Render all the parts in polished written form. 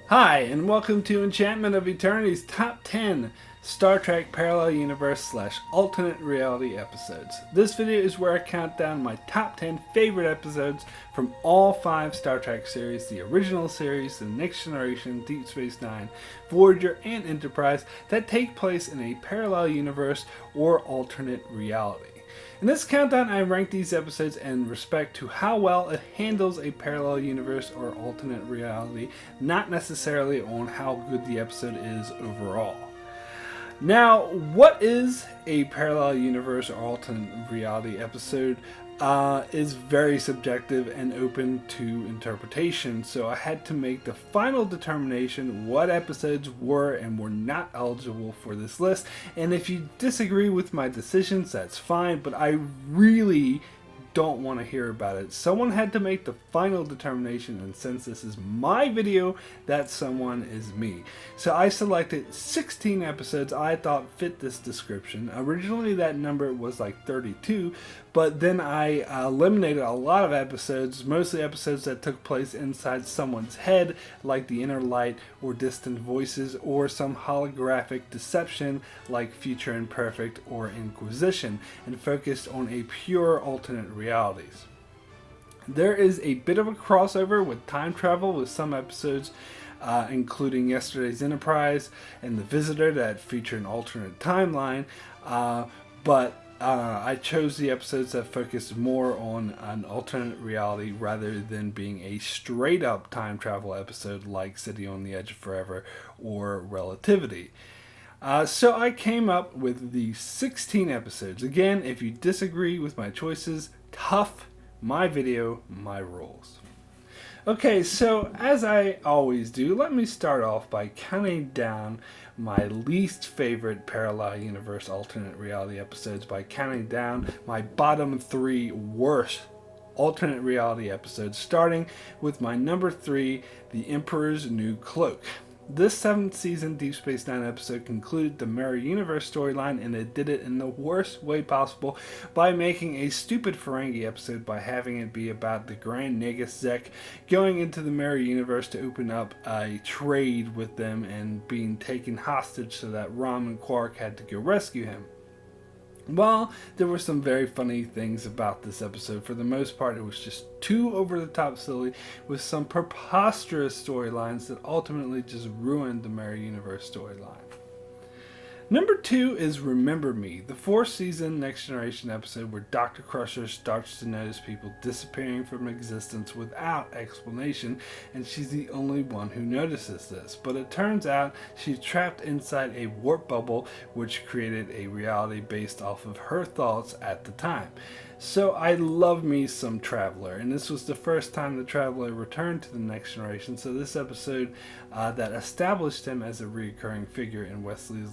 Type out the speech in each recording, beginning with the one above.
Hi, and welcome to Enchantment of Eternity's Top 10 Star Trek Parallel Universe / Alternate Reality episodes. This video is where I count down my top 10 favorite episodes from all 5 Star Trek series, the original series, the Next Generation, Deep Space Nine, Voyager, and Enterprise that take place in a parallel universe or alternate reality. In this countdown, I rank these episodes in respect to how well it handles a parallel universe or alternate reality, not necessarily on how good the episode is overall. Now, what is a parallel universe or alternate reality episode is very subjective and open to interpretation, so I had to make the final determination what episodes were and were not eligible for this list. And if you disagree with my decisions, that's fine, but I really don't want to hear about it. Someone had to make the final determination, and since this is my video, that someone is me. So I selected 16 episodes I thought fit this description. Originally that number was like 32, but then I eliminated a lot of episodes, mostly episodes that took place inside someone's head, like the Inner Light or Distant Voices, or some holographic deception like Future Imperfect or Inquisition, and focused on a pure alternate realities. There is a bit of a crossover with time travel with some episodes, including Yesterday's Enterprise and The Visitor that feature an alternate timeline, but I chose the episodes that focus more on an alternate reality rather than being a straight up time travel episode like City on the Edge of Forever or Relativity. So I came up with the 16 episodes. Again, if you disagree with my choices, tough, my video, my rules. Okay, so as I always do, let me start off by counting down my least favorite parallel universe alternate reality episodes by counting down my bottom 3 worst alternate reality episodes, starting with my number 3, The Emperor's New Cloak. This 7th season Deep Space Nine episode concluded the Mirror Universe storyline, and it did it in the worst way possible by making a stupid Ferengi episode by having it be about the Grand Nagus Zek going into the Mirror Universe to open up a trade with them and being taken hostage so that Rom and Quark had to go rescue him. While there were some very funny things about this episode, for the most part it was just too over-the-top silly with some preposterous storylines that ultimately just ruined the Mirror Universe storyline. Number 2 is Remember Me, the 4th season Next Generation episode where Dr. Crusher starts to notice people disappearing from existence without explanation, and she's the only one who notices this. But it turns out she's trapped inside a warp bubble which created a reality based off of her thoughts at the time. So I love me some Traveler, and this was the first time the Traveler returned to the Next Generation, so this episode that established him as a recurring figure in Wesley's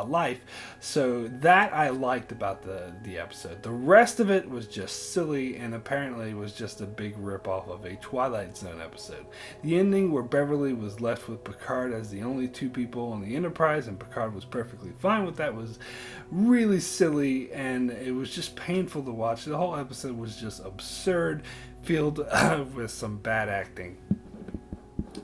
life. So that I liked about the episode. The rest of it was just silly, and apparently was just a big ripoff of a Twilight Zone episode. The ending where Beverly was left with Picard as the only 2 people on the Enterprise, and Picard was perfectly fine with that, was really silly, and it was just painful to watch. The whole episode was just absurd, filled with some bad acting.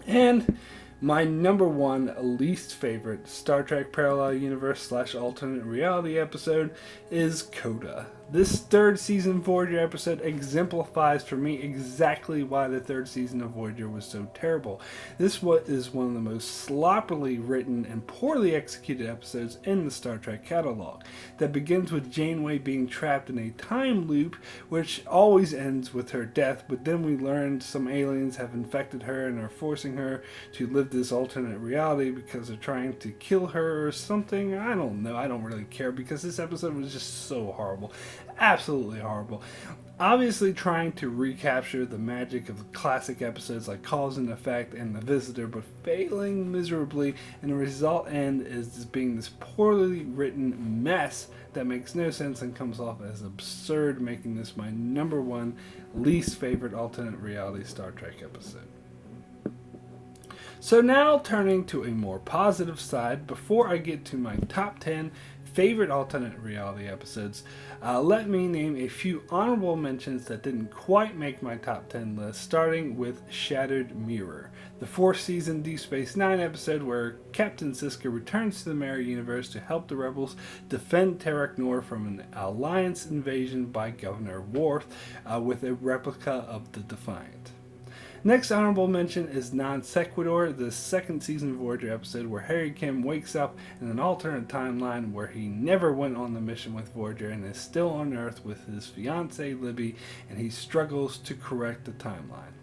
And my number 1 least favorite Star Trek Parallel Universe / Alternate Reality episode is Coda. This 3rd season Voyager episode exemplifies for me exactly why the 3rd season of Voyager was so terrible. This is one of the most sloppily written and poorly executed episodes in the Star Trek catalog, that begins with Janeway being trapped in a time loop which always ends with her death, but then we learn some aliens have infected her and are forcing her to live this alternate reality because they're trying to kill her or something. I don't know. I don't really care because this episode was just so horrible. Absolutely horrible. Obviously trying to recapture the magic of classic episodes like Cause and Effect and The Visitor, but failing miserably, and the result end is being this poorly written mess that makes no sense and comes off as absurd, making this my number 1 least favorite alternate reality Star Trek episode. So now turning to a more positive side, before I get to my top 10 favorite alternate reality episodes, let me name a few honorable mentions that didn't quite make my top 10 list, starting with Shattered Mirror, the 4th season Deep Space Nine episode where Captain Sisko returns to the Mirror Universe to help the rebels defend Terok Nor from an Alliance invasion by Governor Worf with a replica of the Defiant. Next honorable mention is Sequitur, the 2nd season Voyager episode where Harry Kim wakes up in an alternate timeline where he never went on the mission with Voyager and is still on Earth with his fiancée Libby, and he struggles to correct the timeline.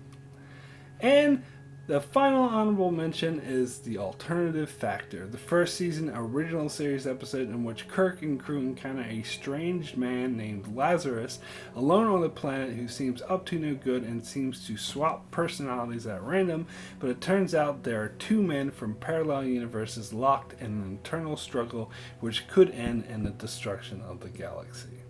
And the final honorable mention is The Alternative Factor, the 1st season original series episode in which Kirk and crew encounter a strange man named Lazarus alone on the planet who seems up to no good and seems to swap personalities at random, but it turns out there are 2 men from parallel universes locked in an eternal struggle which could end in the destruction of the galaxy.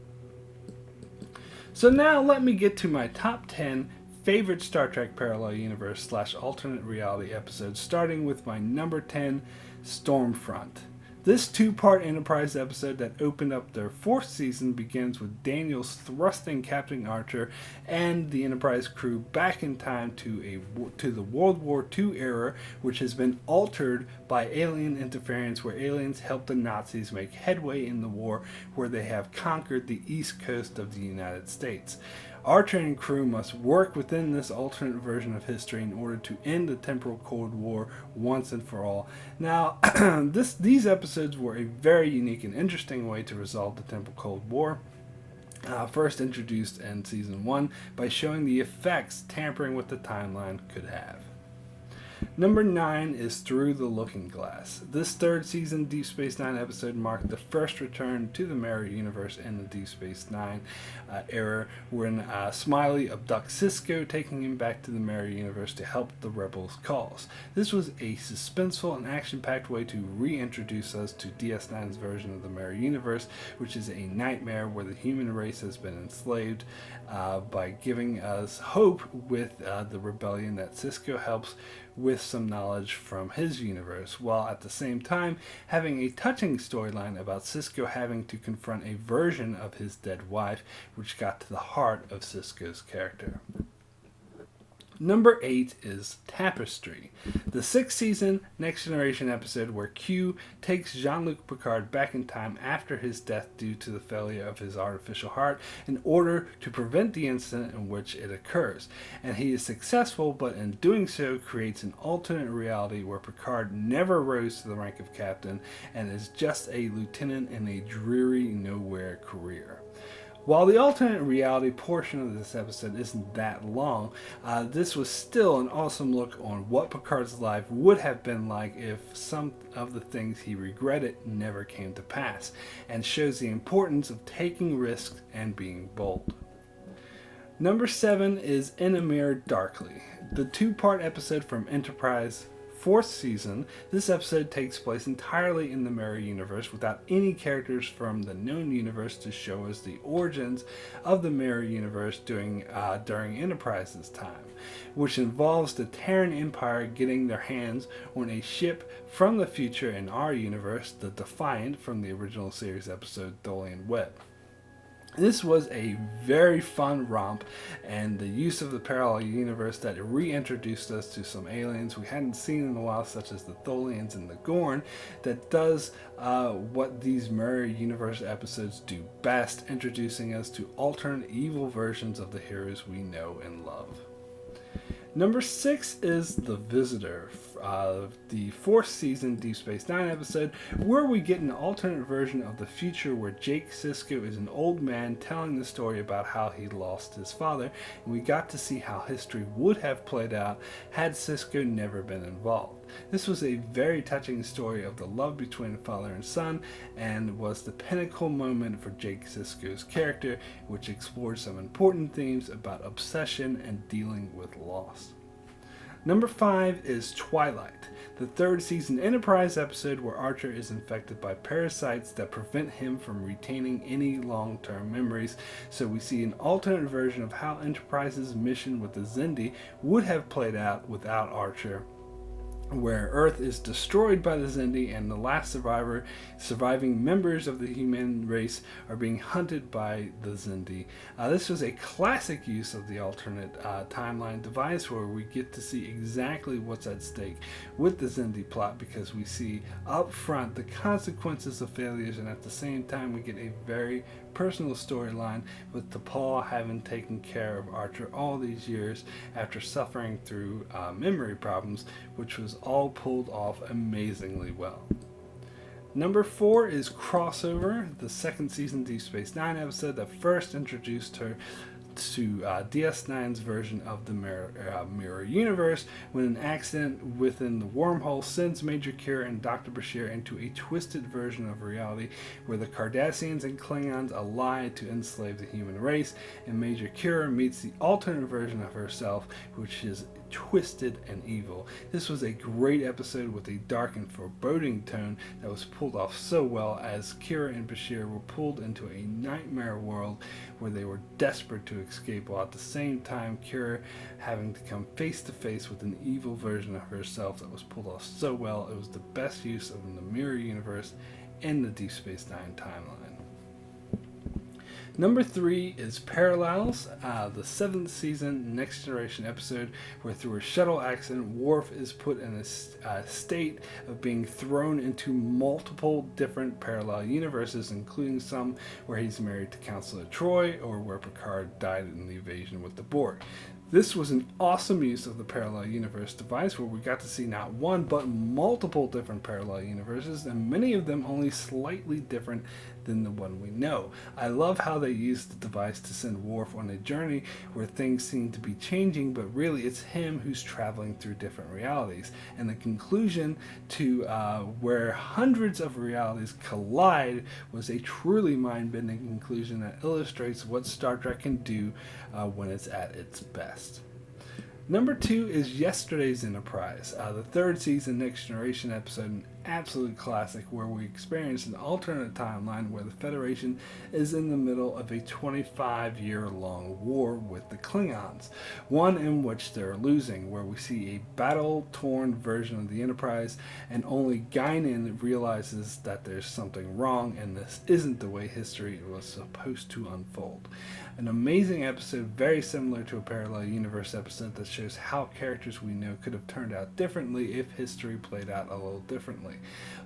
So now let me get to my top 10 favorite Star Trek Parallel Universe / alternate reality episodes, starting with my number 10, Stormfront. This 2-part Enterprise episode that opened up their 4th season begins with Daniels thrusting Captain Archer and the Enterprise crew back in time to the World War II era, which has been altered by alien interference, where aliens help the Nazis make headway in the war, where they have conquered the east coast of the United States. Archer and crew must work within this alternate version of history in order to end the temporal Cold War once and for all. Now, these episodes were a very unique and interesting way to resolve the temporal Cold War. First introduced in Season 1 by showing the effects tampering with the timeline could have. Number 9 is Through the Looking Glass. This 3rd season Deep Space Nine episode marked the first return to the Mirror Universe in the Deep Space Nine era, when Smiley abducts Sisko, taking him back to the Mirror Universe to help the Rebels' cause. This was a suspenseful and action-packed way to reintroduce us to DS9's version of the Mirror Universe, which is a nightmare where the human race has been enslaved, by giving us hope with the rebellion that Sisko helps with some knowledge from his universe, while at the same time having a touching storyline about Sisko having to confront a version of his dead wife, which got to the heart of Sisko's character. Number 8 is Tapestry, the 6th season Next Generation episode where Q takes Jean-Luc Picard back in time after his death due to the failure of his artificial heart in order to prevent the incident in which it occurs. And he is successful, but in doing so creates an alternate reality where Picard never rose to the rank of captain and is just a lieutenant in a dreary nowhere career. While the alternate reality portion of this episode isn't that long, this was still an awesome look on what Picard's life would have been like if some of the things he regretted never came to pass, and shows the importance of taking risks and being bold. Number 7 is In a Mirror Darkly, the 2-part episode from Enterprise 4th season. This episode takes place entirely in the Mirror Universe without any characters from the known universe to show us the origins of the Mirror Universe during Enterprise's time, which involves the Terran Empire getting their hands on a ship from the future in our universe, the Defiant from the original series episode Tholian Web. This was a very fun romp, and the use of the parallel universe that reintroduced us to some aliens we hadn't seen in a while, such as the Tholians and the Gorn, that does what these Mirror Universe episodes do best, introducing us to alternate evil versions of the heroes we know and love. Number 6 is The Visitor, the 4th season Deep Space Nine episode, where we get an alternate version of the future where Jake Sisko is an old man telling the story about how he lost his father, and we got to see how history would have played out had Sisko never been involved. This was a very touching story of the love between father and son, and was the pinnacle moment for Jake Sisko's character, which explored some important themes about obsession and dealing with loss. Number 5 is Twilight, the 3rd season Enterprise episode where Archer is infected by parasites that prevent him from retaining any long-term memories, so we see an alternate version of how Enterprise's mission with the Xindi would have played out without Archer, where Earth is destroyed by the Xindi and the last surviving members of the human race are being hunted by the Xindi. This was a classic use of the alternate timeline device where we get to see exactly what's at stake with the Xindi plot, because we see up front the consequences of failures, and at the same time we get a very personal storyline with T'Pol having taken care of Archer all these years after suffering through memory problems, which was all pulled off amazingly well. Number 4 is Crossover, the second season Deep Space Nine episode that first introduced her to DS9's version of the mirror universe, when an accident within the wormhole sends Major Kira and Dr. Bashir into a twisted version of reality where the Cardassians and Klingons ally to enslave the human race, and Major Kira meets the alternate version of herself, which is twisted and evil. This was a great episode with a dark and foreboding tone that was pulled off so well, as Kira and Bashir were pulled into a nightmare world where they were desperate to escape, while at the same time Kira having to come face to face with an evil version of herself that was pulled off so well. It was the best use of the mirror universe in the Deep Space Nine timeline. Number 3 is Parallels, the 7th season Next Generation episode where through a shuttle accident Worf is put in a state of being thrown into multiple different parallel universes, including some where he's married to Counselor Troy or where Picard died in the invasion with the Borg. This was an awesome use of the parallel universe device where we got to see not one but multiple different parallel universes, and many of them only slightly different than the one we know. I love how they used the device to send Worf on a journey where things seem to be changing, but really it's him who's traveling through different realities. And the conclusion to where hundreds of realities collide was a truly mind-bending conclusion that illustrates what Star Trek can do when it's at its best. Number 2 is Yesterday's Enterprise, the 3rd season Next Generation episode, an absolute classic where we experience an alternate timeline where the Federation is in the middle of a 25-year-long war with the Klingons, one in which they're losing, where we see a battle-torn version of the Enterprise, and only Guinan realizes that there's something wrong and this isn't the way history was supposed to unfold. An amazing episode, very similar to a parallel universe episode that shows how characters we know could have turned out differently if history played out a little differently.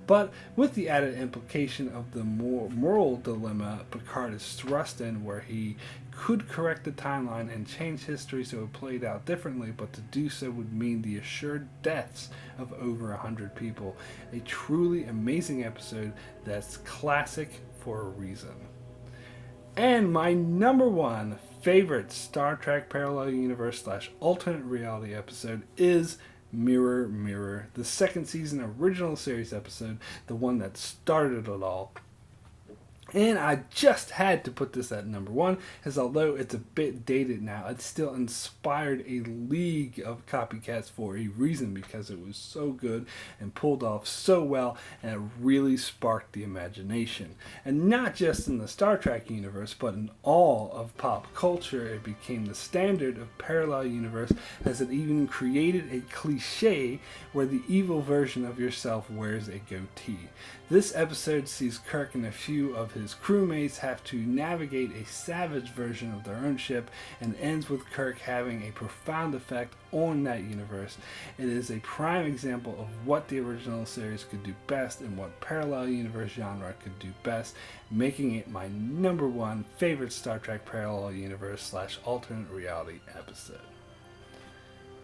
But with the added implication of the moral dilemma Picard is thrust in, where he could correct the timeline and change history so it played out differently, but to do so would mean the assured deaths of over 100 people. A truly amazing episode that's classic for a reason. And my number 1 favorite Star Trek Parallel Universe / Alternate Reality episode is Mirror, Mirror, the 2nd season original series episode, the one that started it all. And I just had to put this at number 1, as although it's a bit dated now, it still inspired a league of copycats for a reason, because it was so good and pulled off so well, and it really sparked the imagination. And not just in the Star Trek universe, but in all of pop culture, it became the standard of parallel universe, as it even created a cliche where the evil version of yourself wears a goatee. This episode sees Kirk and a few of his crewmates have to navigate a savage version of their own ship, and ends with Kirk having a profound effect on that universe. It is a prime example of what the original series could do best and what parallel universe genre could do best, making it my number 1 favorite Star Trek Parallel Universe / Alternate Reality episode.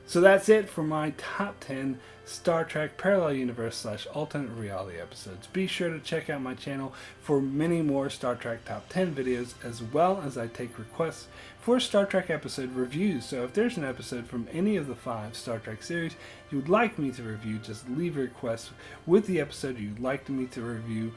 So that's it for my top 10 Star Trek Parallel Universe / Alternate Reality episodes. Be sure to check out my channel for many more Star Trek Top 10 videos, as well as I take requests for Star Trek episode reviews. So if there's an episode from any of the 5 Star Trek series you would like me to review, just leave a request with the episode you'd like me to review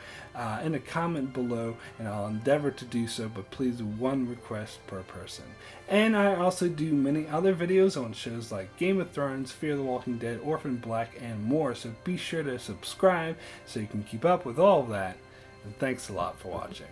in a comment below, and I'll endeavor to do so, but please 1 request per person. And I also do many other videos on shows like Game of Thrones, Fear the Walking Dead, Orphan Black, and more, so be sure to subscribe so you can keep up with all of that. And thanks a lot for watching.